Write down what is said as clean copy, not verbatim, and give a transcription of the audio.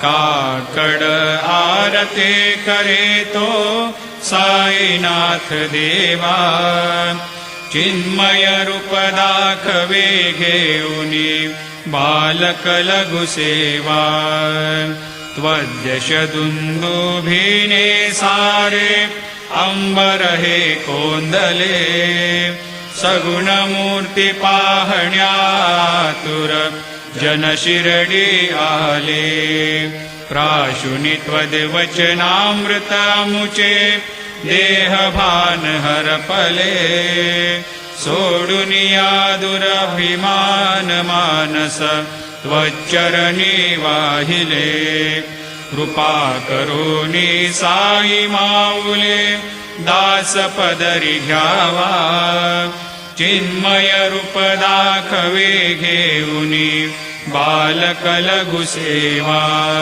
काकड आरते करे तो साईनाथ देवा चिन्मय रूप दाखवे घेऊनी बालक लघु सेवा त्वद्यश दुंदुभिने सारे अंबर हे कोंदले सगुण मूर्ती पाहण्यातुर जन शिरडी आले प्राशुनी त्वद्वचनामृत मुचे देह भान हरपले सोडुनिया दुरभिमान मानस त्वच्चरणी वाहिले कृपा करोनी साई माऊले दास पदरी घ्यावा चिन्मय रूप दाखवे घेऊनी बालक लघु सेवा।